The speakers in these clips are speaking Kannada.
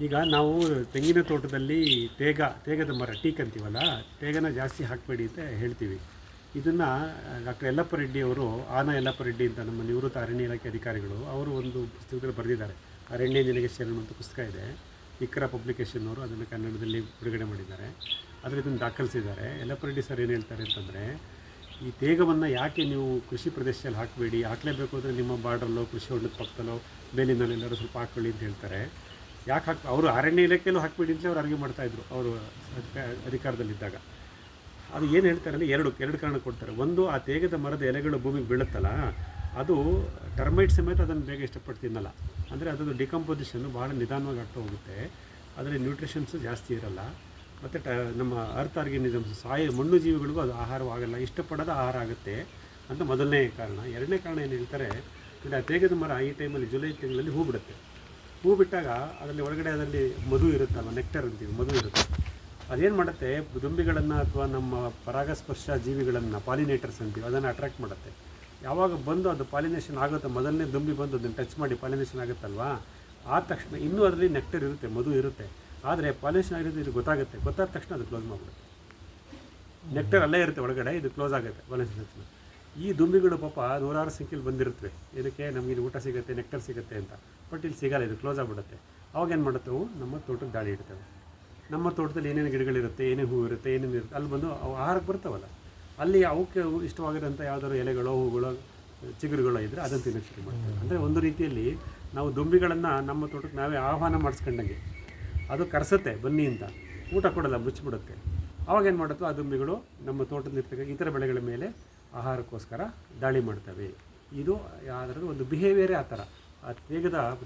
ಈಗ ನಾವು ತೆಂಗಿನ ತೋಟದಲ್ಲಿ ತೇಗದ ಮರ ಟೀಕ್ ಅಂತೀವಲ್ಲ, ತೇಗನ ಜಾಸ್ತಿ ಹಾಕಬೇಡಿ ಅಂತ ಹೇಳ್ತೀವಿ. ಇದನ್ನು ಡಾಕ್ಟರ್ ಯಲ್ಲಪ್ಪ ರೆಡ್ಡಿ ಅವರು, ಯಲ್ಲಪ್ಪ ರೆಡ್ಡಿ ಅಂತ ನಮ್ಮ ನಿವೃತ್ತ ಅರಣ್ಯ ಇಲಾಖೆ ಅಧಿಕಾರಿಗಳು, ಅವರು ಒಂದು ಪುಸ್ತಕದಲ್ಲಿ ಬರೆದಿದ್ದಾರೆ. ಅರಣ್ಯ ನಿನಗೆ ಶರಣು ಅಂತ ಪುಸ್ತಕ ಇದೆ, ಇಕ್ರಾ ಪಬ್ಲಿಕೇಶನ್ ಅವರು ಅದನ್ನು ಕನ್ನಡದಲ್ಲಿ ಬಿಡುಗಡೆ ಮಾಡಿದ್ದಾರೆ. ಅದರಲ್ಲಿ ಇದನ್ನು ದಾಖಲಿಸಿದ್ದಾರೆ. ಯಲ್ಲಪ್ಪ ರೆಡ್ಡಿ ಸರ್ ಏನು ಹೇಳ್ತಾರೆ ಅಂತಂದರೆ, ಈ ತೇಗವನ್ನು ಯಾಕೆ ನೀವು ಕೃಷಿ ಪ್ರದೇಶದಲ್ಲಿ ಹಾಕಬೇಡಿ, ಹಾಕಲೇಬೇಕು ಅಂದರೆ ನಿಮ್ಮ ಬಾರ್ಡ್ರಲ್ಲೋ ಕೃಷಿ ಹೊಂಡದ ಪಕ್ಕದಲ್ಲೋ ಬೇಲಿನಲ್ಲೆಲ್ಲರೂ ಸ್ವಲ್ಪ ಹಾಕ್ಕೊಳ್ಳಿ ಅಂತ ಹೇಳ್ತಾರೆ. ಯಾಕೆ ಅವರು ಅರಣ್ಯ ಇಲಾಖೆಯಲ್ಲೂ ಹಾಕಬೇಡಿ ಅಂತಲೇ ಅವ್ರು ಅರ್ಗಿ ಮಾಡ್ತಾಯಿದ್ರು ಅವರು ಅಧಿಕಾರದಲ್ಲಿದ್ದಾಗ. ಅದು ಏನು ಹೇಳ್ತಾರೆ ಅಂದರೆ ಎರಡು ಕಾರಣ ಕೊಡ್ತಾರೆ. ಒಂದು, ಆ ತೇಗದ ಮರದ ಎಲೆಗಳು ಭೂಮಿಗೆ ಬೀಳುತ್ತಲ್ಲ, ಅದು ಟರ್ಮೈಟ್ ಸಮೇತ ಅದನ್ನು ಬೇಗ ಇಷ್ಟಪಟ್ಟು ತಿನ್ನಲ್ಲ. ಅಂದರೆ ಅದನ್ನು ಡಿಕಂಪೋಸಿಷನ್ನು ಭಾಳ ನಿಧಾನವಾಗಿ ಆಗ್ತಾ ಹೋಗುತ್ತೆ. ಅದರಲ್ಲಿ ನ್ಯೂಟ್ರಿಷನ್ಸು ಜಾಸ್ತಿ ಇರಲ್ಲ. ಮತ್ತು ನಮ್ಮ ಅರ್ತ್ ಆರ್ಗ್ಯಾನಿಸಮ್ಸ್ ಮಣ್ಣು ಜೀವಿಗಳಿಗೂ ಅದು ಆಹಾರವಾಗಲ್ಲ, ಇಷ್ಟಪಡೋದ ಆಹಾರ ಆಗುತ್ತೆ ಅಂತ ಮೊದಲನೇ ಕಾರಣ. ಎರಡನೇ ಕಾರಣ ಏನು ಹೇಳ್ತಾರೆ, ಆ ತೇಗದ ಮರ ಈ ಟೈಮಲ್ಲಿ ಜುಲೈ ತಿಂಗಳಲ್ಲಿ ಹೂ ಬಿಡುತ್ತೆ. ಹೂ ಬಿಟ್ಟಾಗ ಅದರಲ್ಲಿ ಅದರಲ್ಲಿ ಮಧು ಇರುತ್ತಲ್ಲ, ನೆಕ್ಟರ್ ಅಂತೀವಿ, ಮಧು ಇರುತ್ತೆ. ಅದೇನು ಮಾಡುತ್ತೆ, ದುಂಬಿಗಳನ್ನು ಅಥವಾ ನಮ್ಮ ಪರಾಗಸ್ಪರ್ಶ ಜೀವಿಗಳನ್ನು, ಪಾಲಿನೇಟರ್ಸ್ ಅಂತೀವಿ, ಅದನ್ನು ಅಟ್ರಾಕ್ಟ್ ಮಾಡುತ್ತೆ. ಯಾವಾಗ ಬಂದು ಅದು ಪಾಲಿನೇಷನ್ ಆಗುತ್ತೆ, ಮೊದಲನೇ ದುಂಬಿ ಬಂದು ಅದನ್ನು ಟಚ್ ಮಾಡಿ ಪಾಲಿನೇಷನ್ ಆಗುತ್ತಲ್ವಾ, ಆದ ತಕ್ಷಣ ಇನ್ನೂ ಅದರಲ್ಲಿ ನೆಕ್ಟರ್ ಇರುತ್ತೆ, ಮಧು ಇರುತ್ತೆ. ಆದರೆ ಪಾಲಿನೇಷನ್ ಆಗಿರುತ್ತೆ, ಇದು ಗೊತ್ತಾದ ತಕ್ಷಣ ಅದು ಕ್ಲೋಸ್ ಮಾಡಿಬಿಡುತ್ತೆ. ನೆಕ್ಟರ್ ಅಲ್ಲೇ ಇರುತ್ತೆ ಒಳಗಡೆ, ಇದು ಕ್ಲೋಸ್ ಆಗುತ್ತೆ ಪಾಲಿನೇಷನ್ ತಕ್ಷಣ. ಈ ದುಂಬಿಗಳು ಪಾಪ ನೂರಾರು ಸಂಖ್ಯೆಯಲ್ಲಿ ಬಂದಿರುತ್ತವೆ, ಇದಕ್ಕೆ ನಮಗೆ ಊಟ ಸಿಗುತ್ತೆ, ನೆಕ್ಟರ್ ಸಿಗುತ್ತೆ ಅಂತ. ಬಟ್ ಇಲ್ಲಿ ಸಿಗಲ್ಲ, ಇದು ಕ್ಲೋಸ್ ಆಗಿಬಿಡುತ್ತೆ. ಅವಾಗ ಏನು ಮಾಡುತ್ತವೆ, ನಮ್ಮ ತೋಟಕ್ಕೆ ದಾಳಿ ಇಡ್ತವೆ. ನಮ್ಮ ತೋಟದಲ್ಲಿ ಏನೇನು ಗಿಡಗಳಿರುತ್ತೆ, ಏನೇನು ಹೂವು ಇರುತ್ತೆ, ಏನೇನು ಇರುತ್ತೆ, ಅಲ್ಲಿ ಬಂದು ಅವು ಆಹಾರಕ್ಕೆ ಬರ್ತಾವಲ್ಲ, ಅಲ್ಲಿ ಅವಕ್ಕೆ ಇಷ್ಟವಾಗಿರೋಂಥ ಯಾವುದಾದ್ರು ಎಲೆಗಳೋ ಹೂಗಳೋ ಚಿಗುರುಗಳೋ ಇದ್ದರೆ ಅದನ್ನು ತಿನ್ನೋಕ್ಕೆ ಶುರು ಮಾಡ್ತೇವೆ. ಅಂದರೆ ಒಂದು ರೀತಿಯಲ್ಲಿ ನಾವು ದುಂಬಿಗಳನ್ನು ನಮ್ಮ ತೋಟಕ್ಕೆ ನಾವೇ ಆಹ್ವಾನ ಮಾಡಿಸ್ಕೊಂಡಂಗೆ. ಅದು ಕರೆಸುತ್ತೆ ಬನ್ನಿ ಅಂತ, ಊಟ ಕೊಡೋಲ್ಲ, ಮುಚ್ಚಿಬಿಡುತ್ತೆ. ಅವಾಗ ಏನು ಮಾಡುತ್ತೋ ಆ ದುಂಬಿಗಳು ನಮ್ಮ ತೋಟದಲ್ಲಿರ್ತಕ್ಕ ಇತರ ಬೆಳೆಗಳ ಮೇಲೆ ಆಹಾರಕ್ಕೋಸ್ಕರ ದಾಳಿ ಮಾಡ್ತವೆ. ಇದು ಯಾವುದಾದ್ರೂ ಒಂದು ಬಿಹೇವಿಯರೇ ಆ ಥರ, ಆ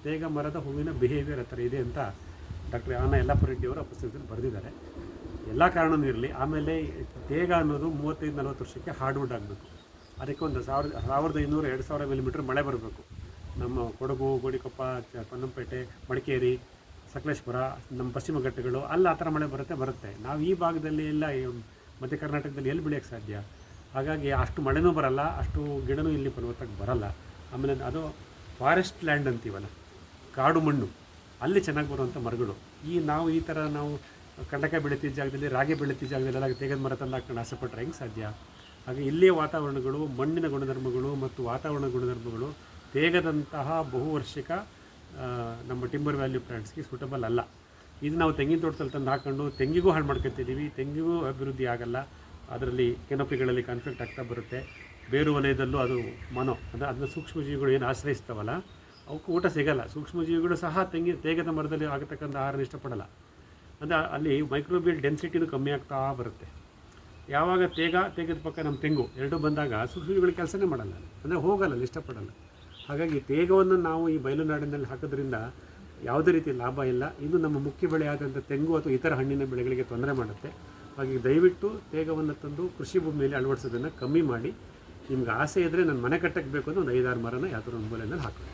ತೇಗ ಮರದ ಹೂವಿನ ಬಿಹೇವಿಯರ್ ಆ ಥರ ಇದೆ ಅಂತ ಡಾಕ್ಟರ್ ಯಲ್ಲಪ್ಪ ರೆಡ್ಡಿ ಅವರ ಪುಸ್ತಕದಲ್ಲಿ ಬರೆದಿದ್ದಾರೆ. ಎಲ್ಲ ಕಾರಣವೂ ಇರಲಿ. ಆಮೇಲೆ ತೇಗ ಅನ್ನೋದು 35-40 ವರ್ಷಕ್ಕೆ ಹಾರ್ಡ್ವುಡ್ ಆಗಬೇಕು. ಅದಕ್ಕೆ ಒಂದು 1500-2000 ಮಿಲಿಮೀಟ್ರ್ ಮಳೆ ಬರಬೇಕು. ನಮ್ಮ ಕೊಡಗು, ಗೋಡಿಕೊಪ್ಪ, ಪೊನ್ನಂಪೇಟೆ, ಮಡಿಕೇರಿ, ಸಕಲೇಶ್ಪುರ, ನಮ್ಮ ಪಶ್ಚಿಮ ಘಟ್ಟಗಳು, ಅಲ್ಲಿ ಆ ಥರ ಮಳೆ ಬರುತ್ತೆ. ನಾವು ಈ ಭಾಗದಲ್ಲಿ ಎಲ್ಲ ಮಧ್ಯ ಕರ್ನಾಟಕದಲ್ಲಿ ಎಲ್ಲಿ ಬೆಳೆಯೋಕ್ಕೆ ಸಾಧ್ಯ? ಹಾಗಾಗಿ ಅಷ್ಟು ಮಳೆನೂ ಬರಲ್ಲ, ಅಷ್ಟು ಗಿಡನೂ ಇಲ್ಲಿ ಪರ್ವತಕ್ಕೆ ಬರಲ್ಲ. ಆಮೇಲೆ ಅದು ಫಾರೆಸ್ಟ್ ಲ್ಯಾಂಡ್ ಅಂತೀವಲ್ಲ, ಕಾಡು ಮಣ್ಣು, ಅಲ್ಲಿ ಚೆನ್ನಾಗಿ ಬರುವಂಥ ಮರಗಳು. ನಾವು ಈ ಥರ ನಾವು ಕಂಡಕಾಯಿ ಬೆಳೀತಿದ್ದ ಜಾಗದಲ್ಲಿ, ರಾಗಿ ಬೆಳೀತಿದ್ದ ಜಾಗದಲ್ಲೆಲ್ಲ ತೇಗದ ಮರ ತಂದು ಹಾಕೊಂಡು ಆಸೆಪಟ್ಟರೆ ಹೆಂಗೆ ಸಾಧ್ಯ? ಹಾಗೆ ಇಲ್ಲಿಯ ವಾತಾವರಣಗಳು, ಮಣ್ಣಿನ ಗುಣಧರ್ಮಗಳು ಮತ್ತು ವಾತಾವರಣ ಗುಣಧರ್ಮಗಳು ತೇಗದಂತಹ ಬಹುವಾರ್ಷಿಕ ನಮ್ಮ ಟಿಂಬರ್ ವ್ಯಾಲ್ಯೂ ಪ್ಲಾಂಟ್ಸ್ಗೆ ಸೂಟಬಲ್ ಅಲ್ಲ. ಇದು ನಾವು ತೆಂಗಿನ ತೋಟದಲ್ಲಿ ತಂದು ಹಾಕೊಂಡು ತೆಂಗಿಗೂ ಹಾಳು ಮಾಡ್ಕೊತಿದ್ದೀವಿ, ತೆಂಗಿಗೂ ಅಭಿವೃದ್ಧಿ ಆಗಲ್ಲ. ಅದರಲ್ಲಿ ಕೆನಪಿಗಳಲ್ಲಿ ಕಾನ್ಫ್ಲಿಕ್ಟ್ ಆಗ್ತಾ ಬರುತ್ತೆ. ಬೇರು ವಲಯದಲ್ಲೂ ಅದು ಅದನ್ನ ಸೂಕ್ಷ್ಮಜೀವಿಗಳು ಏನು ಆಶ್ರಯಿಸ್ತಾವಲ್ಲ, ಅವಕ್ಕೆ ಊಟ ಸಿಗಲ್ಲ. ಸೂಕ್ಷ್ಮಜೀವಿಗಳು ಸಹ ತೇಗದ ಮರದಲ್ಲಿ ಆಗತಕ್ಕಂಥ ಆಹಾರ ಇಷ್ಟಪಡಲ್ಲ. ಅಂದರೆ ಅಲ್ಲಿ ಮೈಕ್ರೋಬಿಯಲ್ ಡೆನ್ಸಿಟಿನೂ ಕಮ್ಮಿ ಆಗ್ತಾ ಬರುತ್ತೆ. ಯಾವಾಗ ತೇಗದ ಪಕ್ಕ ನಮ್ಮ ತೆಂಗು ಎರಡೂ ಬಂದಾಗ ಸೂಕ್ಷ್ಮಜೀವಿಗಳು ಕೆಲಸನೇ ಮಾಡಲ್ಲ, ಅಂದರೆ ಹೋಗಲ್ಲ, ಇಷ್ಟಪಡಲ್ಲ. ಹಾಗಾಗಿ ತೇಗವನ್ನು ನಾವು ಈ ಬಯಲುನಾಡಿನಲ್ಲಿ ಹಾಕೋದ್ರಿಂದ ಯಾವುದೇ ರೀತಿ ಲಾಭ ಇಲ್ಲ. ಇದು ನಮ್ಮ ಮುಖ್ಯ ಬೆಳೆ ಆದಂಥ ತೆಂಗು ಅಥವಾ ಇತರ ಹಣ್ಣಿನ ಬೆಳೆಗಳಿಗೆ ತೊಂದರೆ ಮಾಡುತ್ತೆ. ಹಾಗಾಗಿ ದಯವಿಟ್ಟು ತೇಗವನ್ನು ತಂದು ಕೃಷಿ ಭೂಮಿಯಲ್ಲಿ ಅಳವಡಿಸೋದನ್ನು ಕಮ್ಮಿ ಮಾಡಿ, ನಿಮ್ಗೆ ಆಸೆ ಇದ್ದರೆ ನನ್ನ ಮನೆ ಕಟ್ಟಕ್ಕೆ ಬೇಕು ಅಂದರೆ ಒಂದು 5-6 ಮರನ ಯಾವುದೋ ಒಂದು ಮೂಲೆಯಲ್ಲಿ ಹಾಕೋದು.